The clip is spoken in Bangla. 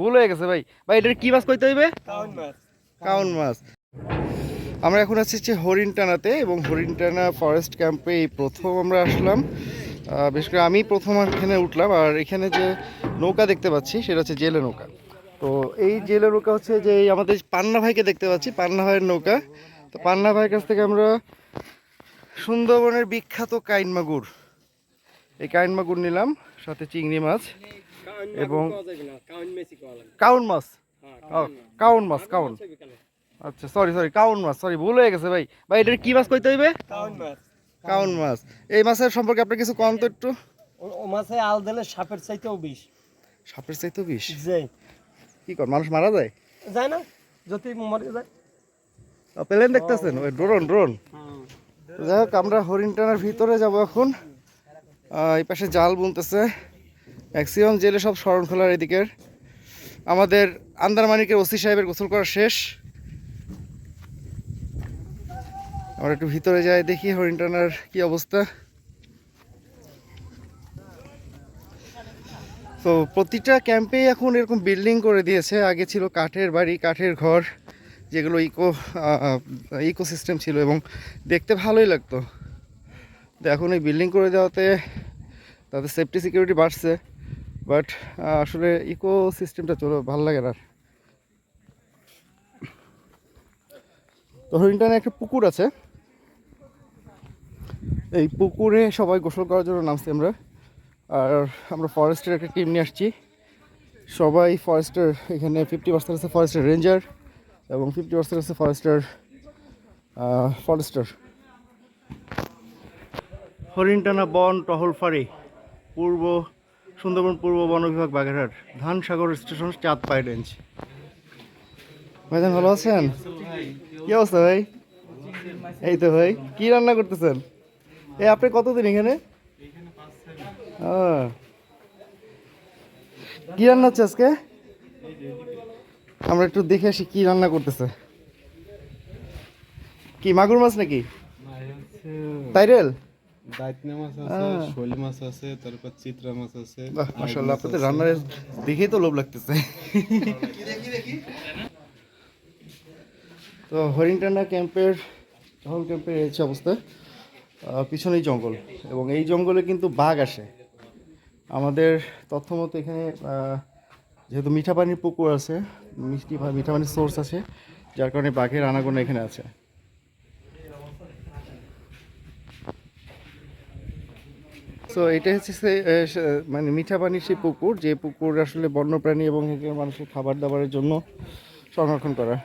ভুল হয়ে গেছে ভাই। ভাই এটার কি মাছ কইতে হইবে? কাউন মাছ। কাউন মাছ। আমরা এখন আছি হচ্ছে হরিণটানাতে, এবং হরিণটানা ফরেস্ট ক্যাম্পে এই প্রথম আমরা আসলাম। বিশেষ করে আমি প্রথম এখানে উঠলাম। আর এখানে যে নৌকা দেখতে পাচ্ছি সেটা হচ্ছে জেলে নৌকা। তো এই জেলে নৌকা হচ্ছে যে এই আমাদের পান্না ভাইকে দেখতে পাচ্ছি, পান্না ভাইয়ের নৌকা। তো পান্না ভাইয়ের কাছ থেকে আমরা সুন্দরবনের বিখ্যাত কাইন মাগুর, এই কাইন মাগুর নিলাম, সাথে চিংড়ি মাছ এবং কাউন মাছ। কাউন মাছ, কাউন। আচ্ছা, সরি সরি, কাউন মাছ, সরি ভুল হয়ে গেছে ভাই। ভাই এটার কি মাছ কইতে হইবে? কাউন মাছ। কাউন মাছ। এই মাছের সম্পর্কে আপনি কিছু কম তো একটু। ও মাছে আল দিলে সাপের চাইতেও বিষ। সাপের চাইতেও বিষ? যে কি কর, মানুষ মারা যায়? যায় না, যদি মরে যায়। প্লেন দেখতেছেন, ওই ড্রোন ড্রোন। যাই হোক, আমরা হরিণটানার ভিতরে যাব এখন। এই পাশে জাল বুনতেছে, ম্যাক্সিমাম জেলে সব শরণখোলার এদিকের। আমাদের আন্দারমানিকের ওসি সাহেবের গোসল করা শেষ। আমরা একটু ভিতরে যাই, দেখি হরিণটানার কি অবস্থা। তো প্রতিটা ক্যাম্পেই এখন এরকম বিল্ডিং করে দিয়েছে। আগে ছিল কাঠের বাড়ি, কাঠের ঘর, যেগুলো ইকোসিস্টেম ছিল এবং দেখতে ভালোই লাগতো। তো এখন এই বিল্ডিং করে দেওয়াতে তাদের সেফটি সিকিউরিটি বাড়ছে, বাট আসলে ইকোসিস্টেমটা চলো ভালো লাগে না। তো হরিণটানে একটা পুকুর আছে, এই পুকুরে সবাই গোসল করার জন্য নামছি আমরা। আর আমরা ফরেস্টের একটা টিম নিয়ে আসছি। সবাই ফরেস্টের, এখানে 50% আছে ফরেস্টের রেঞ্জার এবং 50% আছে ফরেস্টার। হরিণটানা বন টহল ফাঁড়ি, সুন্দরবন পূর্ব বন বিভাগ, বাগেরহাট, ধানসাগর স্টেশন, চাঁদপাই রেঞ্জ। ভাইজান ভালো আছেন? কি অবস্থা ভাই? এই তো ভাই, কি রান্না করতেছেন? এই আপনি কতদিন এখানে? কি রান্না হচ্ছে আজকে? আমরা একটু দেখে আসি কি রান্না করতেছে। কি মাগুর মাছ নাকি? তাইরেল? দাইতনে মাছ আছে, শোল মাছ আছে, তারপর চিত্রা মাছ আছে। বাহ, মাশাআল্লাহ, আপনাদের রান্নার দেখেই তো লোভ লাগতেছে। তো হরিণটানা ক্যাম্পের এই অবস্থা। পিছনেই জঙ্গল, এবং এই জঙ্গলে কিন্তু বাঘ আসে। আমাদের তথ্য মতো এখানে যেহেতু মিঠা পানির পুকুর আছে, মিঠা পানির সোর্স আছে, যার কারণে বাঘের আনাগোনা এখানে আছে। তো এটা হচ্ছে মানে মিঠা পানির সেই পুকুর, যে পুকুর আসলে বন্যপ্রাণী এবং মানুষের খাবার দাবারের জন্য সংরক্ষণ করা।